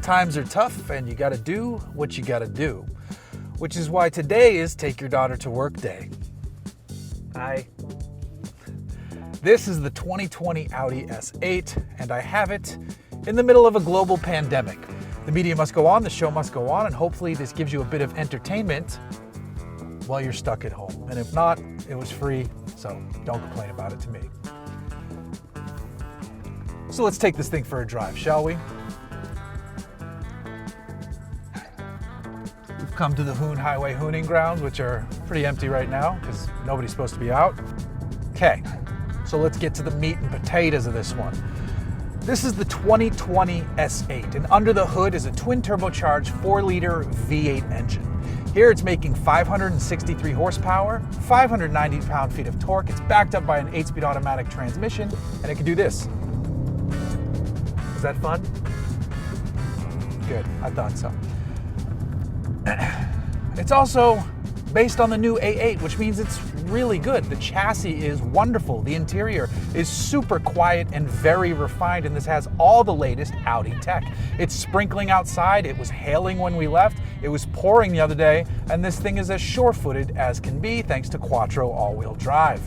Times are tough and you gotta do what you gotta do. Which is why today is Take Your Daughter to Work Day. Hi. This is the 2020 Audi S8 and I have it in the middle of a global pandemic. The media must go on, the show must go on, and hopefully this gives you a bit of entertainment while you're stuck at home. And if not, it was free, so don't complain about it to me. So let's take this thing for a drive, shall we? We've come to the Hoon Highway hooning grounds, which are pretty empty right now because nobody's supposed to be out. Okay, so let's get to the meat and potatoes of this one. This is the 2020 S8, and under the hood is a twin turbocharged 4-liter V8 engine. Here it's making 563 horsepower, 590 pound-feet of torque. It's backed up by an 8-speed automatic transmission, and it can do this. Is that fun? Good, I thought so. It's also based on the new A8, which means it's really good. The chassis is wonderful. The interior is super quiet and very refined, and this has all the latest Audi tech. It's sprinkling outside. It was hailing when we left. It was pouring the other day, and this thing is as sure-footed as can be thanks to Quattro all-wheel drive.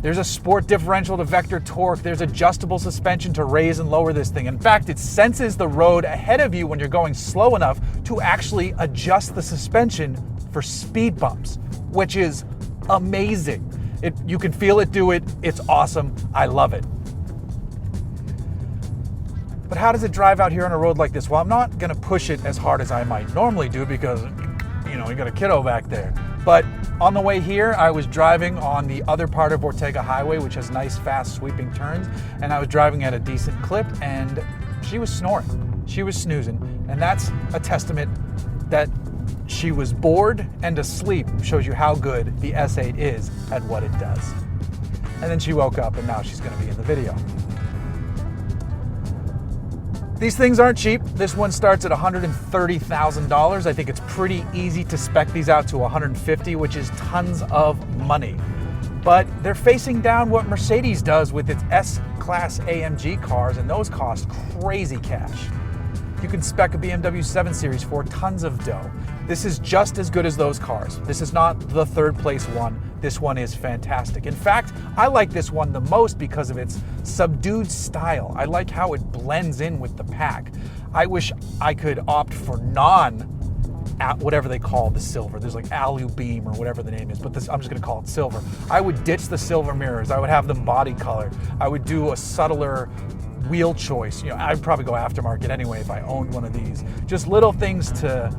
There's a sport differential to vector torque. There's adjustable suspension to raise and lower this thing. In fact, it senses the road ahead of you when you're going slow enough to actually adjust the suspension for speed bumps, which is amazing. You can feel it do it. It's awesome. I love it. But how does it drive out here on a road like this? Well, I'm not going to push it as hard as I might normally do because, you got a kiddo back there. But on the way here, I was driving on the other part of Ortega Highway, which has nice, fast, sweeping turns, and I was driving at a decent clip, and she was snoring. She was snoozing, and that's a testament that she was bored and asleep. Shows you how good the S8 is at what it does. And then she woke up, and now she's going to be in the video. These things aren't cheap. This one starts at $130,000. I think it's pretty easy to spec these out to $150,000, which is tons of money. But they're facing down what Mercedes does with its S-Class AMG cars, and those cost crazy cash. You can spec a BMW 7 Series for tons of dough. This is just as good as those cars. This is not the third place one. This one is fantastic. In fact, I like this one the most because of its subdued style. I like how it blends in with the pack. I wish I could opt for whatever they call the silver. There's like alu beam or whatever the name is, but I'm just gonna call it silver. I would ditch the silver mirrors. I would have them body colored. I would do a subtler wheel choice. I'd probably go aftermarket anyway if I owned one of these. Just little things to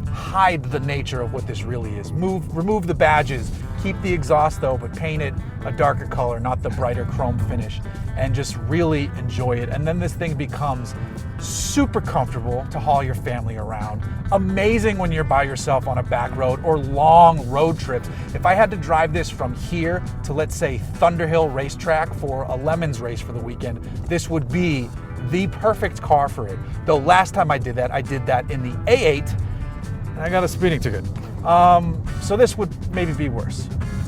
hide the nature of what this really is. Remove the badges, keep the exhaust though, but paint it a darker color, not the brighter chrome finish, and just really enjoy it. And then this thing becomes super comfortable to haul your family around. Amazing when you're by yourself on a back road or long road trips. If I had to drive this from here to, let's say, Thunderhill Racetrack for a Lemons race for the weekend, this would be the perfect car for it. Though last time I did that in the A8, and I got a speeding ticket. So this would maybe be worse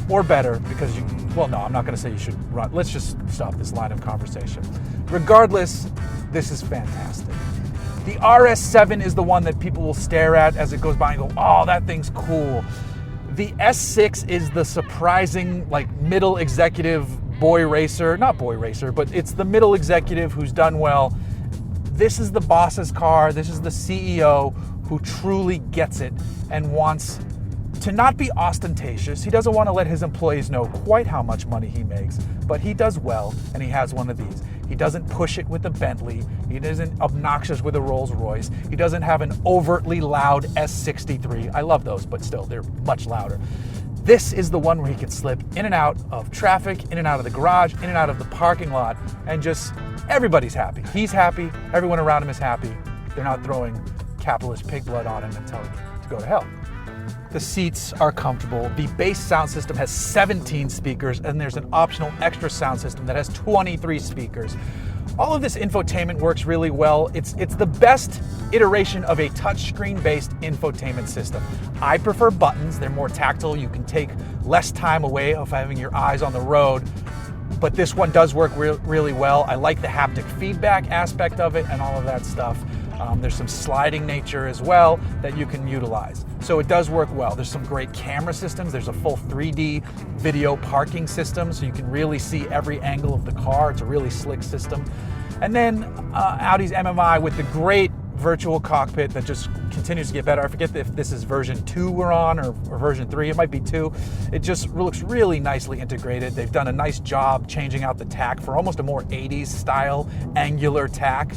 or better because no, I'm not gonna say you should run. Let's just stop this line of conversation. Regardless, this is fantastic. The RS7 is the one that people will stare at as it goes by and go, oh, that thing's cool. The S6 is the surprising, middle executive not boy racer, but it's the middle executive who's done well. This is the boss's car. This is the CEO who truly gets it and wants to not be ostentatious. He doesn't want to let his employees know quite how much money he makes, but he does well, and he has one of these. He doesn't push it with a Bentley. He isn't obnoxious with a Rolls Royce. He doesn't have an overtly loud S63. I love those, but still, they're much louder. This is the one where he can slip in and out of traffic, in and out of the garage, in and out of the parking lot, and just everybody's happy. He's happy. Everyone around him is happy. They're not throwing capitalist pig blood on him and telling him to go to hell. The seats are comfortable. The base sound system has 17 speakers, and there's an optional extra sound system that has 23 speakers. All of this infotainment works really well. It's the best iteration of a touchscreen-based infotainment system. I prefer buttons. They're more tactile. You can take less time away of having your eyes on the road. But this one does work really well. I like the haptic feedback aspect of it and all of that stuff. There's some sliding nature as well that you can utilize. So it does work well. There's some great camera systems. There's a full 3D video parking system, so you can really see every angle of the car. It's a really slick system. And then Audi's MMI with the great virtual cockpit that just continues to get better. I forget if this is version 2 we're on or version 3. It might be 2. It just looks really nicely integrated. They've done a nice job changing out the tack for almost a more 80s style angular tack,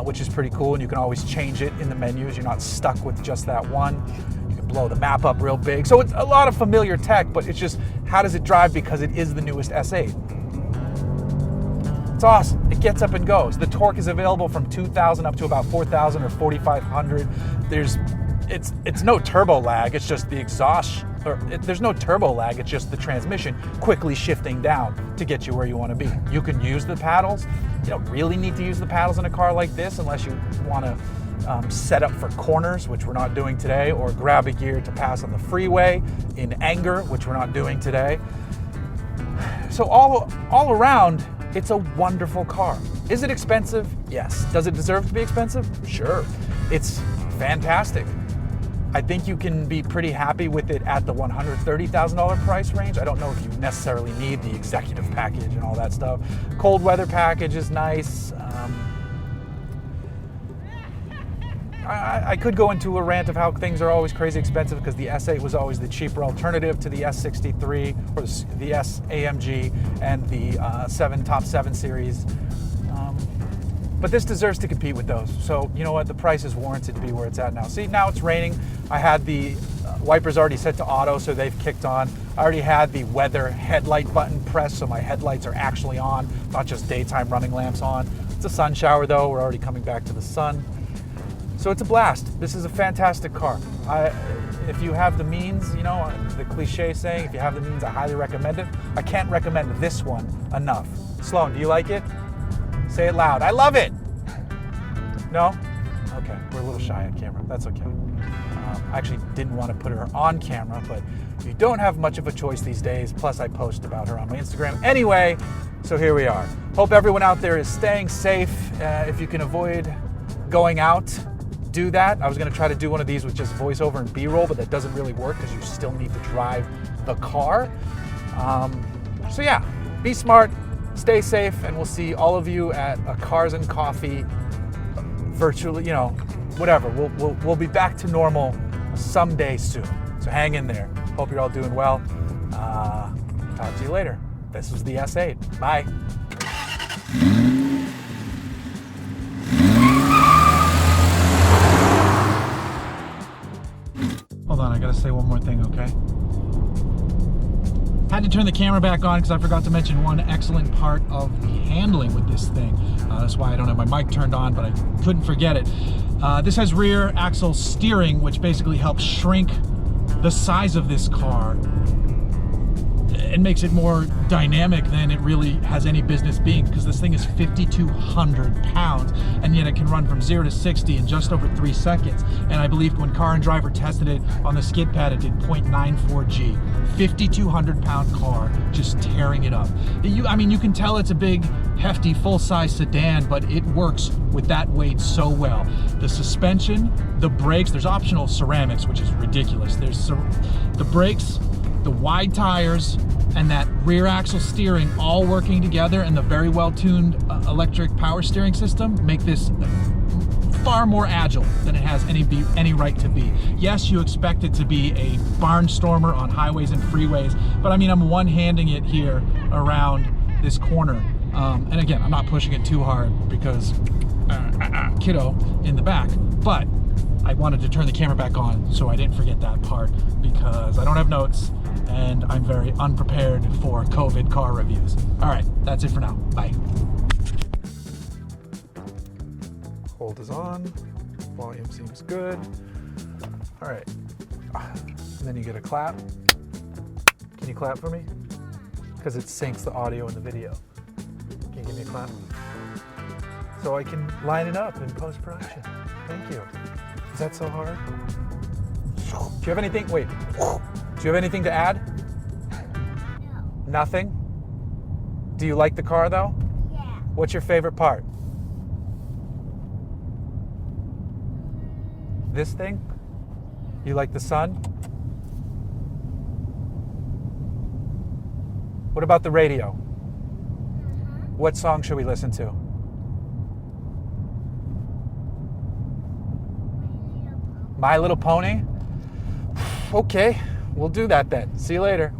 which is pretty cool. And you can always change it in the menus. You're not stuck with just that one. You can blow the map up real big. So it's a lot of familiar tech, but it's just, how does it drive? Because it is the newest S8. It's awesome. It gets up and goes. The torque is available from 2,000 up to about 4,000 or 4,500. It's no turbo lag. It's just the exhaust. There's no turbo lag. It's just the transmission quickly shifting down to get you where you want to be. You can use the paddles. You don't really need to use the paddles in a car like this unless you want to set up for corners, which we're not doing today, or grab a gear to pass on the freeway in anger, which we're not doing today. So all around, it's a wonderful car. Is it expensive? Yes. Does it deserve to be expensive? Sure. It's fantastic. I think you can be pretty happy with it at the $130,000 price range. I don't know if you necessarily need the executive package and all that stuff. Cold weather package is nice. I could go into a rant of how things are always crazy expensive because the S8 was always the cheaper alternative to the S63 or the S-AMG and the Top 7 series. But this deserves to compete with those. So you know what? The price is warranted to be where it's at now. See, now it's raining. I had the wipers already set to auto, so they've kicked on. I already had the weather headlight button pressed, so my headlights are actually on, not just daytime running lamps on. It's a sun shower though. We're already coming back to the sun. So it's a blast. This is a fantastic car. If you have the means, you know, the cliche saying, if you have the means, I highly recommend it. I can't recommend this one enough. Sloan, do you like it? Say it loud. I love it. No? Okay, we're a little shy on camera. That's okay. I actually didn't want to put her on camera, but you don't have much of a choice these days. Plus, I post about her on my Instagram. Anyway, so here we are. Hope everyone out there is staying safe. If you can avoid going out, do that. I was going to try to do one of these with just voiceover and B-roll, but that doesn't really work because you still need to drive the car. So yeah, be smart, stay safe, and we'll see all of you at a Cars and Coffee virtually, you know, whatever. We'll be back to normal someday soon. So hang in there. Hope you're all doing well. Talk to you later. This was the S8. Bye. Hold on, I gotta say one more thing, okay? Had to turn the camera back on because I forgot to mention one excellent part of the handling with this thing. That's why I don't have my mic turned on, but I couldn't forget it. This has rear axle steering, which basically helps shrink the size of this car and makes it more dynamic than it really has any business being, because this thing is 5,200 pounds and yet it can run from 0 to 60 in just over 3 seconds. And I believe when Car and Driver tested it on the skid pad, it did 0.94 G. 5,200 pound car just tearing it up. I mean, you can tell it's a big, hefty, full-size sedan, but it works with that weight so well. The suspension, the brakes, there's optional ceramics, which is ridiculous. There's the brakes, the wide tires, and that rear axle steering all working together, and the very well-tuned electric power steering system make this far more agile than it has any right to be. Yes, you expect it to be a barnstormer on highways and freeways, but I mean, I'm one-handing it here around this corner. And again, I'm not pushing it too hard because kiddo in the back, but I wanted to turn the camera back on so I didn't forget that part, because I don't have notes and I'm very unprepared for COVID car reviews. All right, that's it for now. Bye. Hold is on. Volume seems good. All right. And then you get a clap. Can you clap for me? Because it syncs the audio and the video. Can you give me a clap? So I can line it up in post-production. Thank you. Is that so hard? Do you have anything? Wait. Do you have anything to add? No. Nothing? Do you like the car though? Yeah. What's your favorite part? This thing? You like the sun? What about the radio? What song should we listen to? My Little Pony? Okay, we'll do that then. See you later.